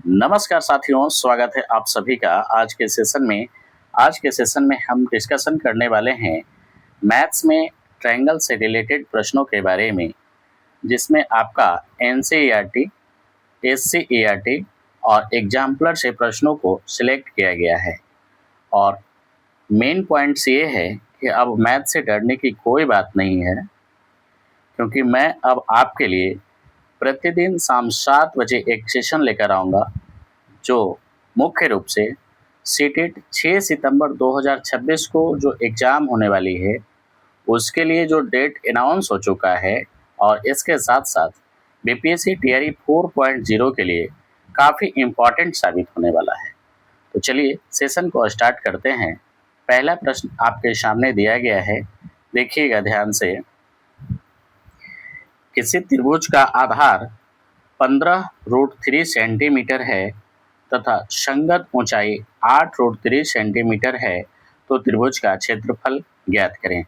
नमस्कार साथियों, स्वागत है आप सभी का आज के सेशन में। आज के सेशन में हम डिस्कशन करने वाले हैं मैथ्स में ट्रायंगल से रिलेटेड प्रश्नों के बारे में, जिसमें आपका एनसीईआरटी, एससीईआरटी और एग्जाम्पलर से प्रश्नों को सिलेक्ट किया गया है। और मेन पॉइंट्स ये है कि अब मैथ से डरने की कोई बात नहीं है, क्योंकि मैं अब आपके लिए प्रतिदिन शाम 7 बजे एक सेशन लेकर आऊँगा, जो मुख्य रूप से सीटेट 6 सितंबर 2026 को जो एग्ज़ाम होने वाली है, उसके लिए जो डेट अनाउंस हो चुका है, और इसके साथ साथ बीपीएससी टीआरई 4.0 के लिए काफ़ी इम्पॉर्टेंट साबित होने वाला है। तो चलिए सेशन को स्टार्ट करते हैं। पहला प्रश्न आपके सामने दिया गया है, देखिएगा ध्यान से। किसी त्रिभुज का आधार 15√3 सेंटीमीटर है तथा संगत ऊंचाई 8√3 सेंटीमीटर है, तो त्रिभुज का क्षेत्रफल ज्ञात करें।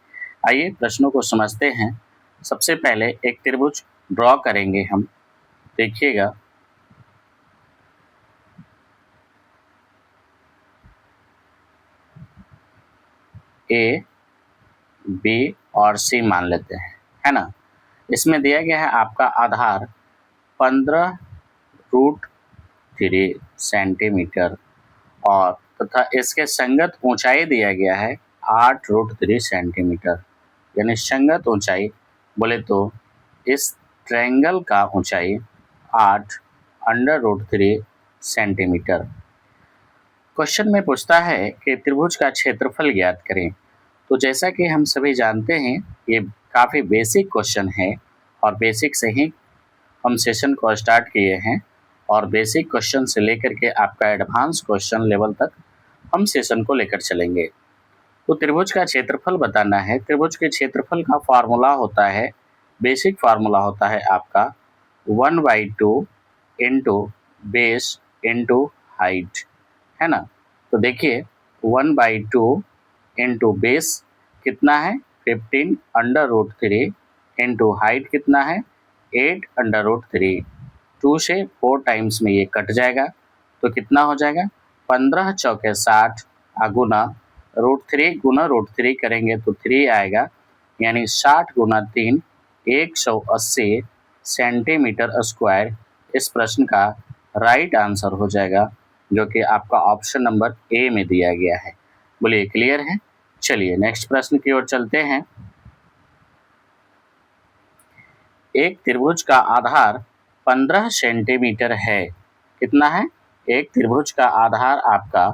आइए प्रश्नों को समझते हैं। सबसे पहले एक त्रिभुज ड्रॉ करेंगे हम। देखिएगा, ए, बी और सी मान लेते हैं, है ना। इसमें दिया गया है आपका आधार 15√3 सेंटीमीटर और तथा इसके संगत ऊंचाई दिया गया है 8√3 सेंटीमीटर। यानी संगत ऊंचाई बोले तो इस ट्रायंगल का ऊंचाई 8√3 सेंटीमीटर। क्वेश्चन में पूछता है कि त्रिभुज का क्षेत्रफल ज्ञात करें। तो जैसा कि हम सभी जानते हैं, ये काफ़ी बेसिक क्वेश्चन है और बेसिक से ही हम सेशन को स्टार्ट किए हैं, और बेसिक क्वेश्चन से लेकर के आपका एडवांस क्वेश्चन लेवल तक हम सेशन को लेकर चलेंगे। तो त्रिभुज का क्षेत्रफल बताना है। त्रिभुज के क्षेत्रफल का फार्मूला होता है, बेसिक फार्मूला होता है आपका 1/2 इंटू बेस इंटू हाइट, है ना। तो देखिए 1/2 इंटू बेस कितना है 15√3 इंटू हाइट कितना है 8√3। 2 से 4 टाइम्स में ये कट जाएगा, तो कितना हो जाएगा 15 चौके 60 गुना √3 गुना √3 करेंगे तो 3 आएगा, यानी 60 गुना 3 180 सेंटीमीटर स्क्वायर इस प्रश्न का राइट आंसर हो जाएगा, जो कि आपका ऑप्शन नंबर ए में दिया गया है। बोलिए क्लियर है। चलिए नेक्स्ट प्रश्न की ओर चलते हैं। एक त्रिभुज का आधार 15 सेंटीमीटर है। कितना है? एक त्रिभुज का आधार आपका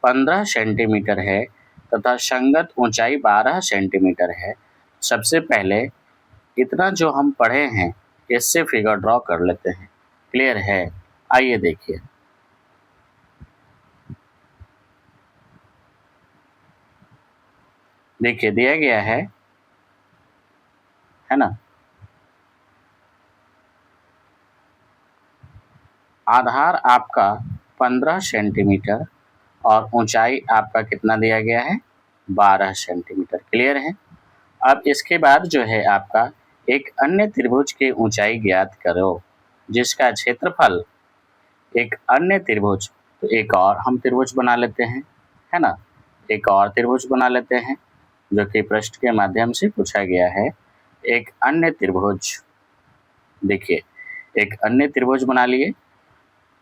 15 सेंटीमीटर है तथा संगत ऊंचाई 12 सेंटीमीटर है। सबसे पहले इतना जो हम पढ़े हैं, इससे फिगर ड्रॉ कर लेते हैं। क्लियर है? आइए देखिए, दिया गया है ना। आधार आपका 15 सेंटीमीटर और ऊंचाई आपका कितना दिया गया है 12 सेंटीमीटर। क्लियर है। अब इसके बाद जो है आपका एक अन्य त्रिभुज की ऊंचाई ज्ञात करो, जिसका क्षेत्रफल एक अन्य त्रिभुज, तो एक और हम त्रिभुज बना लेते हैं, है ना। एक और त्रिभुज बना लेते हैं जो कि प्रश्न के माध्यम से पूछा गया है। एक अन्य त्रिभुज, देखिए एक अन्य त्रिभुज बना लिए,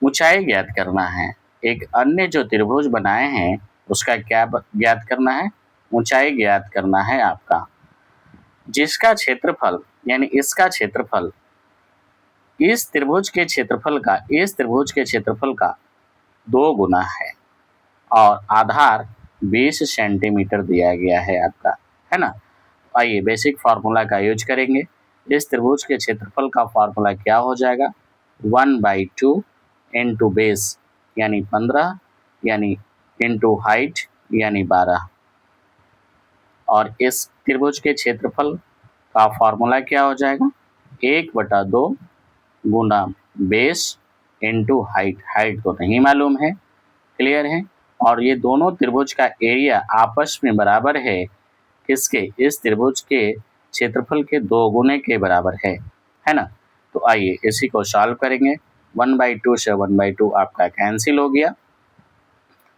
ऊंचाई ज्ञात करना है। एक अन्य जो त्रिभुज बनाए हैं उसका क्या ज्ञात करना है, ऊंचाई ज्ञात करना है आपका, जिसका क्षेत्रफल यानी इसका क्षेत्रफल इस त्रिभुज के क्षेत्रफल का 2 गुना है, और आधार 20 सेंटीमीटर दिया गया है आपका, है ना। आइए बेसिक फार्मूला का यूज करेंगे। इस त्रिभुज के क्षेत्रफल का फार्मूला क्या हो जाएगा 1/2 इंटू बेस यानी 15 यानी इंटू हाइट यानी 12, और इस त्रिभुज के क्षेत्रफल का फार्मूला क्या हो जाएगा 1/2 गुना बेस इंटू हाइट। हाइट तो नहीं मालूम है। क्लियर है। और ये दोनों त्रिभुज का एरिया आपस में बराबर है किसके, इस त्रिभुज के क्षेत्रफल के 2 गुने के बराबर है ना। तो आइए इसी को सॉल्व करेंगे। 1/2 से 1/2 आपका कैंसिल हो गया।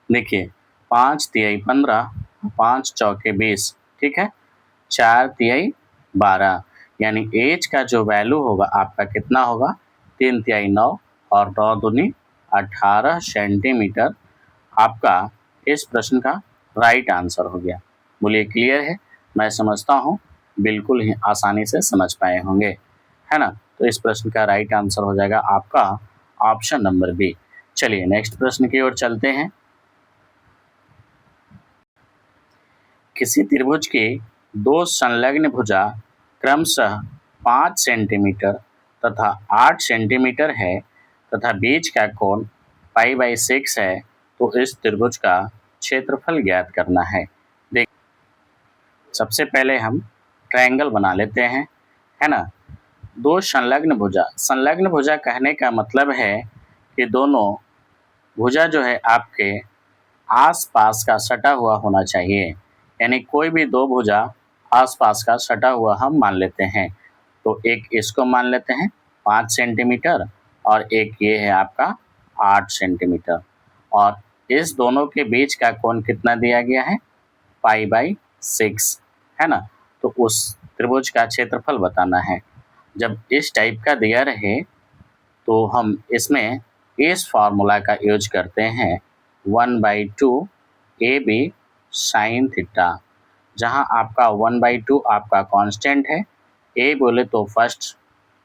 देखिए 5 तिहाई 15, 5 चौके 20, ठीक है, 4 तिहाई 12, यानी एज का जो वैल्यू होगा आपका कितना होगा, 3 तिहाई 9 और 9 दूनी 18 सेंटीमीटर आपका इस प्रश्न का राइट आंसर हो गया। बोलिए क्लियर है? मैं समझता हूँ बिल्कुल ही आसानी से समझ पाए होंगे, है ना। तो इस प्रश्न का राइट आंसर हो जाएगा आपका ऑप्शन नंबर बी। चलिए नेक्स्ट प्रश्न की ओर चलते हैं। किसी त्रिभुज की दो संलग्न भुजा क्रमशः 5 सेंटीमीटर तथा 8 सेंटीमीटर है तथा बीच का कोण π/6 है, तो इस त्रिभुज का क्षेत्रफल ज्ञात करना है। देख, सबसे पहले हम ट्रायंगल बना लेते हैं, है ना। दो संलग्न भुजा कहने का मतलब है कि दोनों भुजा जो है आपके आस-पास का सटा हुआ होना चाहिए, यानी कोई भी दो भुजा आस-पास का सटा हुआ हम मान लेते हैं। तो एक इसको मान लेते हैं 5 सेंटीमीटर और एक ये है आपका 8 सेंटीमीटर, और इस दोनों के बीच का कोण कितना दिया गया है, π/6, है ना। तो उस त्रिभुज का क्षेत्रफल बताना है। जब इस टाइप का दिया रहे तो हम इसमें इस फार्मूला का यूज करते हैं 1/2 AB साइन थीटा, जहां आपका 1/2 आपका कांस्टेंट है, ए बोले तो फर्स्ट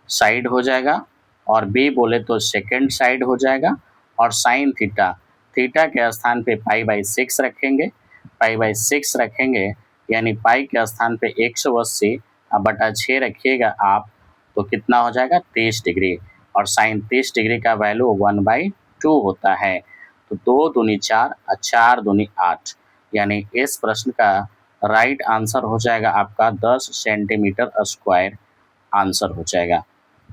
साइड हो जाएगा और बी बोले तो सेकंड साइड हो जाएगा, और साइन थीटा, थीटा के स्थान पे π/6 रखेंगे, π/6 रखेंगे यानी पाई के स्थान पे 180/6 रखिएगा आप, तो कितना हो जाएगा 30 डिग्री, और साइन 30 डिग्री का वैल्यू 1/2 होता है। तो 2 दूनी 4 और 4 दूनी 8, यानी इस प्रश्न का राइट आंसर हो जाएगा आपका 10 सेंटीमीटर स्क्वायर आंसर हो जाएगा,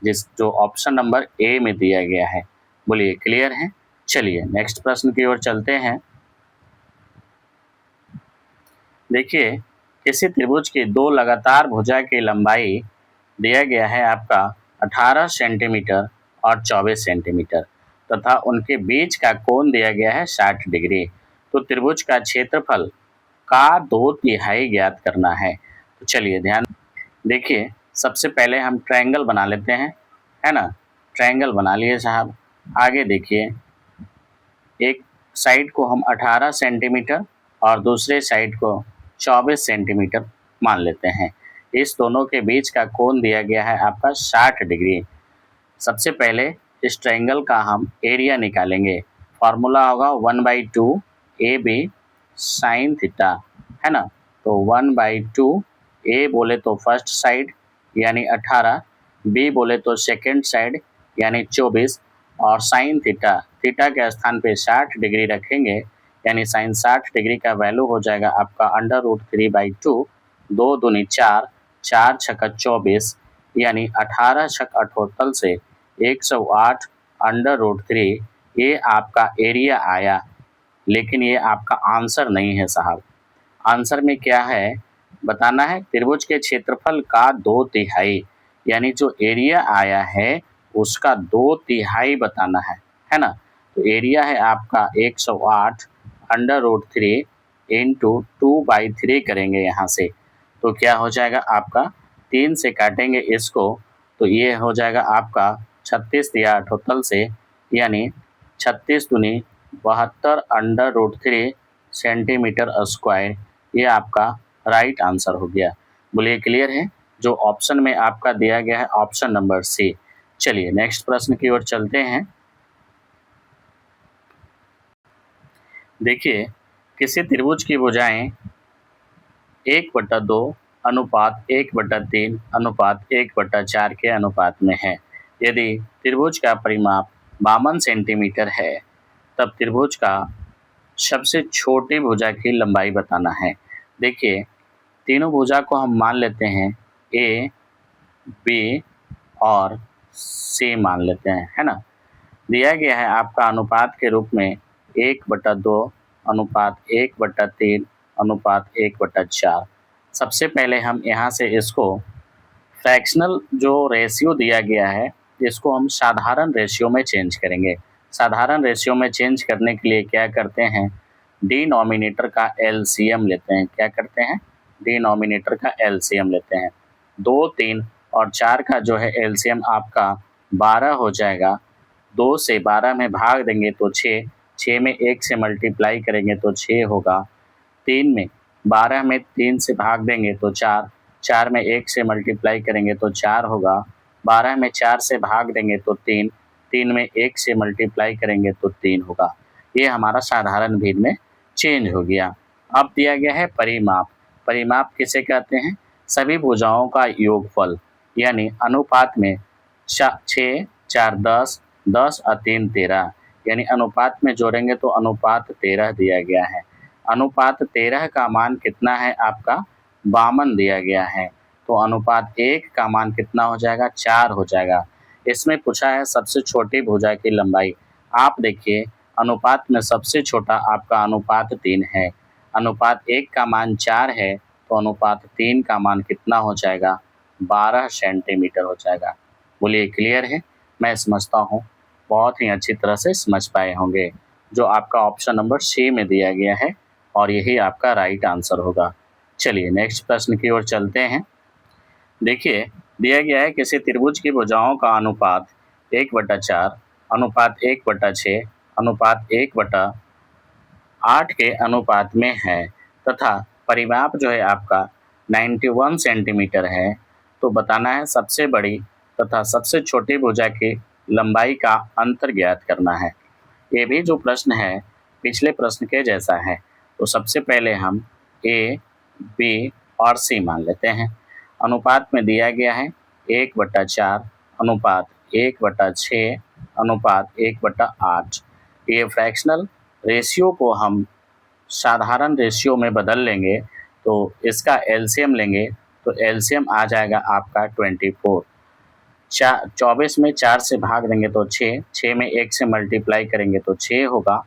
जो ऑप्शन नंबर ए में दिया गया है। बोलिए क्लियर है? चलिए नेक्स्ट प्रश्न की ओर चलते हैं। देखिए किसी त्रिभुज की दो लगातार भुजा की लंबाई दिया गया है आपका 18 सेंटीमीटर और 24 सेंटीमीटर तथा उनके बीच का कोण दिया गया है 60 डिग्री। तो त्रिभुज का क्षेत्रफल का 2/3 ज्ञात करना है। तो चलिए ध्यान देखिए, सबसे पहले हम ट्रायंगल बना लेते हैं, है ना। ट्रायंगल बना लिए साहब। आगे देखिए, एक साइड को हम 18 सेंटीमीटर और दूसरे साइड को 24 सेंटीमीटर मान लेते हैं। इस दोनों के बीच का कोण दिया गया है आपका 60 डिग्री। सबसे पहले इस ट्रायंगल का हम एरिया निकालेंगे। फार्मूला होगा 1/2 AB साइन थीटा, है ना। तो 1/2 ए बोले तो फर्स्ट साइड यानी 18, बी बोले तो सेकेंड साइड यानी 24, और साइन थीटा, थीटा के स्थान पे 60 डिग्री रखेंगे, यानी साइन 60 डिग्री का वैल्यू हो जाएगा आपका √3/2, 2 दूनी 4, 4 छक्का 24, यानी 18 छक 78 से 108 √3, ये आपका एरिया आया। लेकिन ये आपका आंसर नहीं है साहब। आंसर में क्या है बताना है, त्रिभुज के क्षेत्रफल का 2/3, यानी जो एरिया आया है उसका 2/3 बताना है ना। तो एरिया है आपका 108 √3 इंटू 2/3 करेंगे यहाँ से, तो क्या हो जाएगा आपका, 3 से काटेंगे इसको तो ये हो जाएगा आपका 36 या 78 से, यानी 36 दूनी 72 √3 सेंटीमीटर स्क्वायर, ये आपका राइट आंसर हो गया। बोलिए क्लियर है? जो ऑप्शन में आपका दिया गया है ऑप्शन नंबर सी। चलिए नेक्स्ट प्रश्न की ओर चलते हैं। देखिए किसी त्रिभुज की भुजाएं 1/2 अनुपात 1/3 अनुपात 1/4 के अनुपात में है। यदि त्रिभुज का परिमाप 52 सेंटीमीटर है, तब त्रिभुज का सबसे छोटी भुजा की लंबाई बताना है। देखिए तीनों भुजा को हम मान लेते हैं ए, बी और सी मान लेते हैं, है ना। दिया गया है आपका अनुपात के रूप में 1/2 अनुपात 1/3 अनुपात 1/4। सबसे पहले हम यहाँ से इसको फ्रैक्शनल जो रेशियो दिया गया है इसको हम साधारण रेशियो में चेंज करेंगे। साधारण रेशियो में चेंज करने के लिए क्या करते हैं, डिनोमिनेटर का एलसीएम लेते हैं। क्या करते हैं, डिनोमिनेटर का एलसीएम लेते हैं। 2, 3 और 4 का जो है एलसीएम आपका 12 हो जाएगा। 2 से 12 में भाग देंगे तो 6, 6 में 1 से मल्टीप्लाई करेंगे तो 6 होगा। 3 में 12 में 3 से भाग देंगे तो 4, 4 में 1 से मल्टीप्लाई करेंगे तो 4 होगा। 12 में 4 से भाग देंगे तो 3, 3 में 1 से मल्टीप्लाई करेंगे तो 3 होगा। ये हमारा साधारण भेद में चेंज हो गया। अब दिया गया है परिमाप। परिमाप किसे कहते हैं, सभी भुजाओं का योगफल, यानी अनुपात में 6, 4, 10, 10 और 3, 13, यानी अनुपात में जोड़ेंगे तो अनुपात 13 दिया गया है। अनुपात 13 का मान कितना है आपका, 52 दिया गया है। तो अनुपात 1 का मान कितना हो जाएगा, 4 हो जाएगा। इसमें पूछा है सबसे छोटी भुजा की लंबाई। आप देखिए अनुपात में सबसे छोटा आपका अनुपात 3 है। अनुपात 1 का मान 4 है तो अनुपात 3 का मान कितना हो जाएगा, 12 सेंटीमीटर हो जाएगा। बोलिए क्लियर है? मैं समझता हूँ बहुत ही अच्छी तरह से समझ पाए होंगे। जो आपका ऑप्शन नंबर सी में दिया गया है और यही आपका राइट आंसर होगा। चलिए नेक्स्ट प्रश्न की ओर चलते हैं। देखिए दिया गया है किसी त्रिभुज की भुजाओं का अनुपात 1/4, अनुपात 1/6, अनुपात 1/8 के अनुपात में है तथा परिमाप जो है आपका 91 सेंटीमीटर है। तो बताना है सबसे बड़ी तथा सबसे छोटी भुजा की लंबाई का अंतर ज्ञात करना है। ये भी जो प्रश्न है पिछले प्रश्न के जैसा है। तो सबसे पहले हम ए, बी और सी मान लेते हैं। अनुपात में दिया गया है 1/4, अनुपात 1/6, अनुपात 1/8। ये फ्रैक्शनल रेशियो को हम साधारण रेशियो में बदल लेंगे तो इसका एलसीएम लेंगे तो एलसीएम आ जाएगा आपका 24। 24 में 4 से भाग देंगे तो 6, 6 में 1 से मल्टीप्लाई करेंगे तो 6 होगा।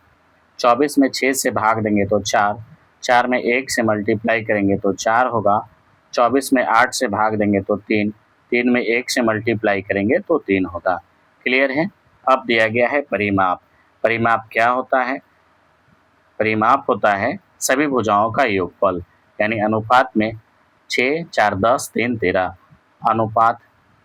24 में 6 से भाग देंगे तो 4, 4 में 1 से मल्टीप्लाई करेंगे तो 4 होगा। 24 में 8 से भाग देंगे तो 3, 3 में 1 से मल्टीप्लाई करेंगे तो 3 होगा। क्लियर है? अब दिया गया है परिमाप। परिमाप क्या होता है? परिमाप होता है सभी भुजाओं का योगफल, यानी अनुपात में 6, 4, 10, 3, 13। अनुपात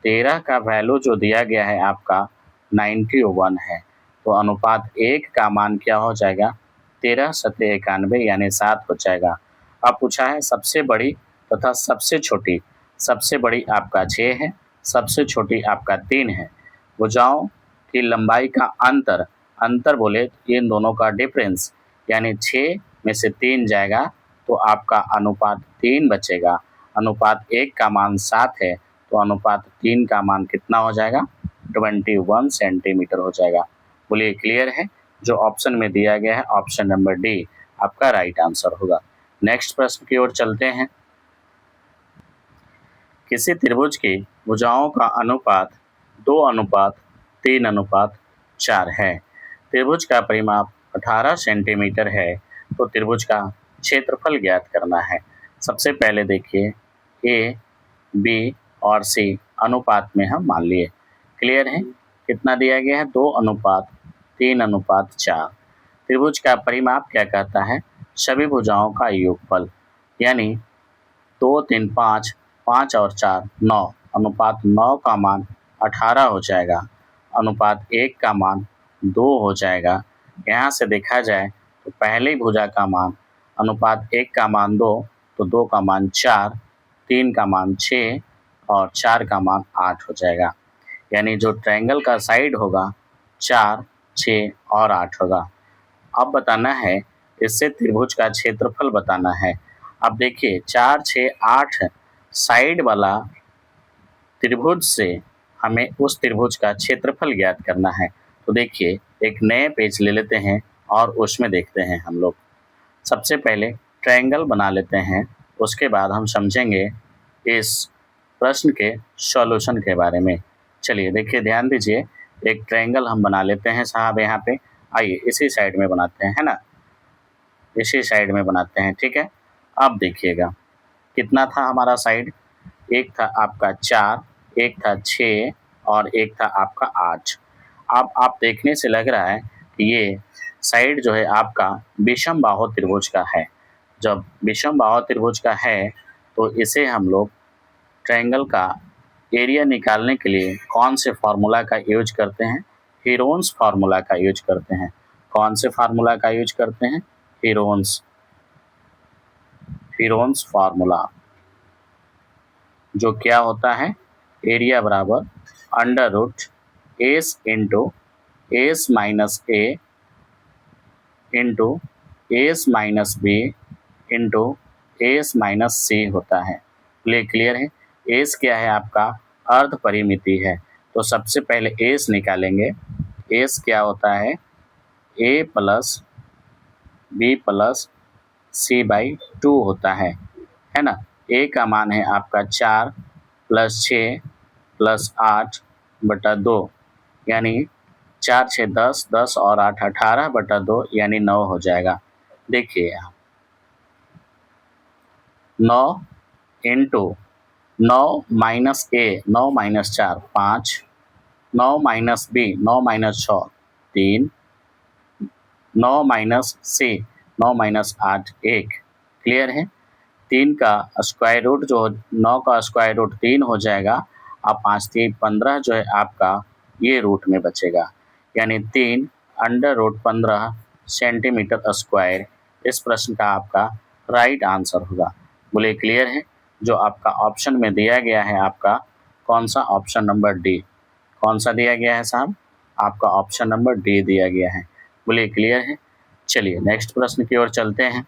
13 का वैल्यू जो दिया गया है आपका 91 है। तो अनुपात 1 का मान क्या हो जाएगा, 13 सत्ते 91 यानी 7 हो जाएगा। अब पूछा है सबसे बड़ी तथा सबसे छोटी। सबसे बड़ी आपका 6 है, सबसे छोटी आपका 3 है। भुजाओं की लंबाई का अंतर, अंतर बोले तो इन दोनों का डिफरेंस, यानी 6 में से 3 जाएगा तो आपका अनुपात 3 बचेगा। अनुपात 1 का मान 7 है तो अनुपात 3 का मान कितना हो जाएगा, 21 सेंटीमीटर हो जाएगा। बोलिए क्लियर है? जो ऑप्शन में दिया गया है ऑप्शन नंबर डी आपका राइट आंसर होगा। नेक्स्ट प्रश्न की ओर चलते हैं। किसी त्रिभुज की भुजाओं का अनुपात 2:3:4 है। त्रिभुज का परिमाप 18 सेंटीमीटर है तो त्रिभुज का क्षेत्रफल ज्ञात करना है। सबसे पहले देखिए ए, बी और सी अनुपात में हम मान लिए। क्लियर है? कितना दिया गया है, 2:3:4। त्रिभुज का परिमाप क्या कहता है, सभी भुजाओं का योगफल, यानी 2, 3, 5, 5 और 4 9। अनुपात 9 का मान 18 हो जाएगा। अनुपात 1 का मान 2 हो जाएगा। यहाँ से देखा जाए तो पहली भुजा का मान, अनुपात 1 का मान 2 तो 2 का मान 4, 3 का मान 6 और 4 का मान 8 हो जाएगा। यानी जो ट्रायंगल का साइड होगा 4, 6 और 8 होगा। अब बताना है इससे त्रिभुज का क्षेत्रफल बताना है। अब देखिए 4, 6, 8 साइड वाला त्रिभुज से हमें उस त्रिभुज का क्षेत्रफल ज्ञात करना है। तो देखिए एक नए पेज ले लेते हैं और उसमें देखते हैं हम लोग। सबसे पहले ट्रायंगल बना लेते हैं, उसके बाद हम समझेंगे इस प्रश्न के सॉल्यूशन के बारे में। चलिए देखिए ध्यान दीजिए, एक ट्रायंगल हम बना लेते हैं साहब। यहाँ पे आइए इसी साइड में बनाते हैं, है ना, इसी साइड में बनाते हैं, ठीक है। अब देखिएगा कितना था हमारा साइड, एक था आपका 4, एक था 6 और एक था आपका 8। अब आप देखने से लग रहा है कि ये साइड जो है आपका विषम बाहु त्रिभुज का है। जब विषम बाहु त्रिभुज का है तो इसे हम लोग ट्रायंगल का एरिया निकालने के लिए कौन से फार्मूला का यूज करते हैं? हीरोन्स फार्मूला का यूज करते हैं। कौन से फार्मूला का यूज करते हैं? हीरोन्स फार्मूला, जो क्या होता है? एरिया बराबर under root S into S minus A into S minus B into S minus C होता है। क्लियर है? एस क्या है? आपका अर्ध परिमिति है। तो सबसे पहले एस निकालेंगे। एस क्या होता है? A plus B plus C by 2 होता है ना। ए का मान है आपका 4 प्लस 6 प्लस 8/2, यानी 4 6 10, 10 और 8 18/2 यानी 9 हो जाएगा। देखिए यहाँ 9 into 9 minus A 9 minus 4 5, 9 minus B 9 minus 6 3, 9 minus C 9 minus 8 1। Clear है? 3 का स्क्वायर रूट जो 9 का स्क्वायर रूट 3 हो जाएगा। अब 5 3 15 जो है आपका ये रूट में बचेगा, यानी 3 अंडर रूट 15 सेंटीमीटर स्क्वायर इस प्रश्न का आपका राइट आंसर होगा। बोले क्लियर है? जो आपका ऑप्शन में दिया गया है आपका कौन सा? Option number D. कौन सा दिया गया है साहब? आपका ऑप्शन नंबर डी दिया गया है। बोले क्लियर है? चलिए नेक्स्ट प्रश्न की ओर चलते हैं।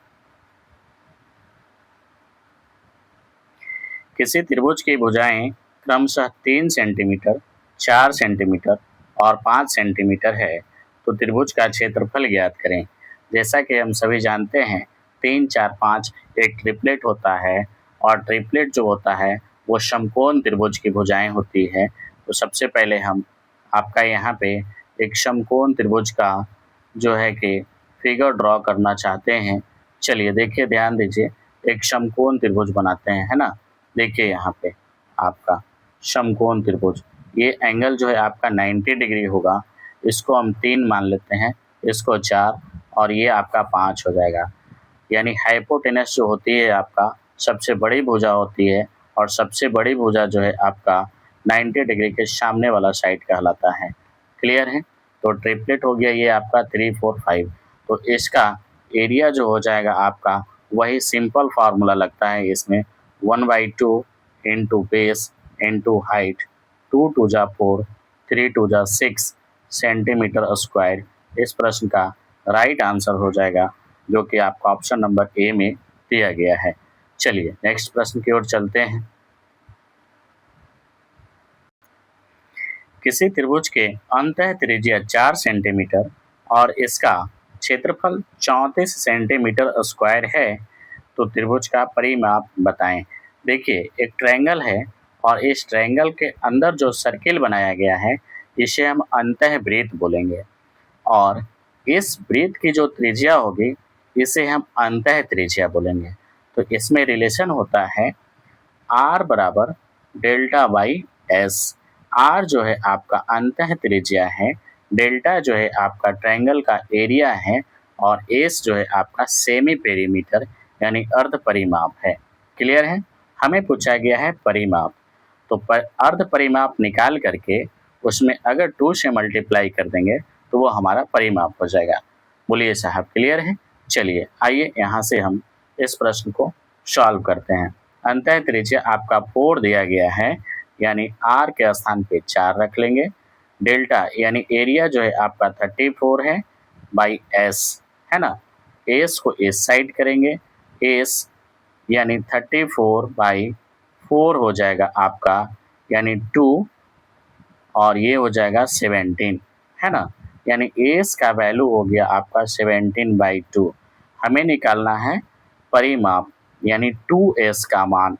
किसी त्रिभुज की भुजाएं क्रमशः 3 सेंटीमीटर, 4 सेंटीमीटर और 5 सेंटीमीटर है, तो त्रिभुज का क्षेत्रफल ज्ञात करें। जैसा कि हम सभी जानते हैं 3 4 5 एक ट्रिपलेट होता है, और ट्रिपलेट जो होता है वो समकोण त्रिभुज की भुजाएं होती है। तो सबसे पहले हम आपका यहाँ पे एक समकोण त्रिभुज का जो है कि फिगर ड्रॉ करना चाहते हैं। चलिए देखिए, ध्यान दीजिए, एक समकोण त्रिभुज बनाते हैं, है ना। देखिए यहाँ पे आपका समकोण त्रिभुज, ये एंगल जो है आपका 90 डिग्री होगा। इसको हम 3 मान लेते हैं, इसको 4 और ये आपका 5 हो जाएगा। यानी हाइपोटेनस जो होती है आपका सबसे बड़ी भुजा होती है, और सबसे बड़ी भुजा जो है आपका 90 डिग्री के सामने वाला साइड कहलाता है। क्लियर है? तो ट्रिपलेट हो गया ये आपका 3 4 5। तो इसका एरिया जो हो जाएगा आपका वही सिंपल फार्मूला लगता है इसमें, 1/2 इंटू बेस इंटू हाइट, 2 2 जा 4, 3 2 जा 6 सेंटीमीटर स्क्वायर इस प्रश्न का राइट आंसर हो जाएगा, जो कि आपका ऑप्शन नंबर ए में दिया गया है। चलिए नेक्स्ट प्रश्न की ओर चलते हैं। किसी त्रिभुज के अंतः त्रिज्या 4 सेंटीमीटर और इसका क्षेत्रफल 34 सेंटीमीटर स्क्वायर है, तो त्रिभुज का परिमाप बताएं। देखिए, एक ट्रायंगल है और इस ट्रायंगल के अंदर जो सर्किल बनाया गया है इसे हम अंतःवृत्त बोलेंगे, और इस वृत्त की जो त्रिज्या होगी इसे हम अंतः त्रिज्या बोलेंगे। तो इसमें रिलेशन होता है R बराबर डेल्टा बाई एस। R जो है आपका अंतः त्रिज्या है, डेल्टा जो है आपका ट्रायंगल का एरिया है, और एस जो है आपका सेमी पेरीमीटर यानी अर्ध परिमाप है। क्लियर है? हमें पूछा गया है परिमाप, तो अर्ध परिमाप निकाल करके उसमें अगर 2 से मल्टीप्लाई कर देंगे तो वो हमारा परिमाप हो जाएगा। बोलिए साहब क्लियर है? चलिए आइए यहाँ से हम इस प्रश्न को सॉल्व करते हैं। अंतः त्रिज्या आपका 4 दिया गया है, यानी R के स्थान पे 4 रख लेंगे। डेल्टा यानी एरिया जो है आपका 34 है बाई एस, है ना। एस को इस साइड करेंगे, एस यानी 34/4 हो जाएगा आपका, यानी 2, और ये हो जाएगा 17, है ना। यानी एस का वैल्यू हो गया आपका 17/2। हमें निकालना है परिमाप, यानी 2s का मान।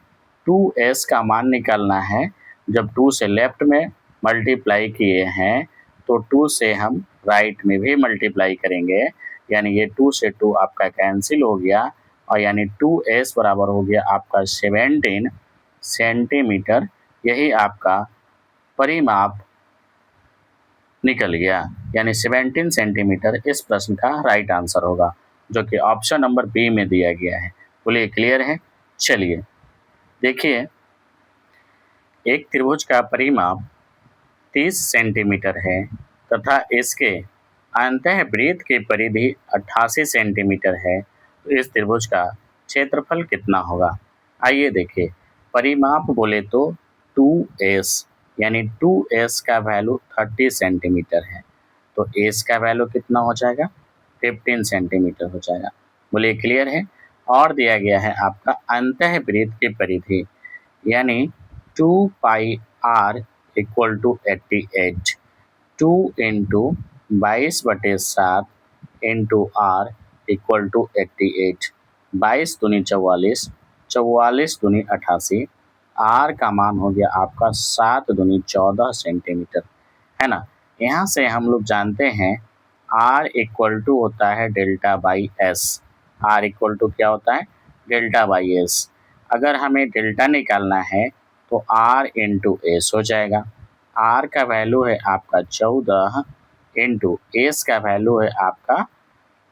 2s का मान निकालना है। जब 2 से लेफ्ट में मल्टीप्लाई किए हैं तो 2 से हम राइट में भी मल्टीप्लाई करेंगे, यानी ये 2 से 2 आपका कैंसिल हो गया, और यानी 2s बराबर हो गया आपका 17 सेंटीमीटर। यही आपका परिमाप निकल गया, यानी 17 सेंटीमीटर इस प्रश्न का राइट आंसर होगा, जो कि ऑप्शन नंबर बी में दिया गया है। बोलिए क्लियर है। चलिए देखिए, एक त्रिभुज का परिमाप 30 सेंटीमीटर है तथा इसके अंतःवृत्त की परिधि 88 सेंटीमीटर है, तो इस त्रिभुज का क्षेत्रफल कितना होगा। आइए देखिए, परिमाप बोले तो 2s, यानी 2s का वैल्यू 30 सेंटीमीटर है, तो s का वैल्यू कितना हो जाएगा, 15 सेंटीमीटर हो जाएगा। बोलिए क्लियर है। और दिया गया है आपका अंतःवृत्त की परिधि, यानी 2 pi r equal to 88, 2 into 22/7 into r equal to 88, 22 दूनी 44, 44 दूनी 88, r का मान हो गया आपका 7 दूनी 14 सेंटीमीटर, है ना। यहाँ से हम लोग जानते हैं r इक्वल टू होता है delta by S. r equal to क्या होता है, डेल्टा बाई एस। अगर हमें डेल्टा निकालना है तो r इंटू एस हो जाएगा। r का वैल्यू है आपका 14 इंटू एस का वैल्यू है आपका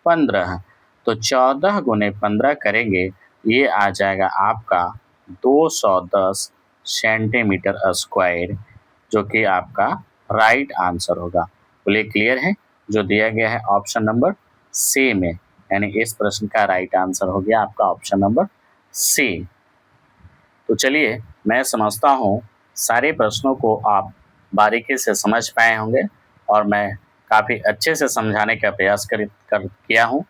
15, तो 14 गुने 15 करेंगे, ये आ जाएगा आपका 210 सेंटीमीटर स्क्वायर, जो कि आपका राइट आंसर होगा। बोलिए क्लियर है। जो दिया गया है ऑप्शन नंबर सी में, यानी इस प्रश्न का राइट आंसर हो गया आपका ऑप्शन नंबर सी। तो चलिए, मैं समझता हूँ सारे प्रश्नों को आप बारीकी से समझ पाए होंगे और मैं काफ़ी अच्छे से समझाने का प्रयास किया हूँ।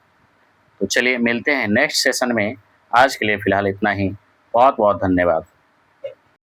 तो चलिए मिलते हैं नेक्स्ट सेशन में। आज के लिए फ़िलहाल इतना ही। बहुत बहुत धन्यवाद।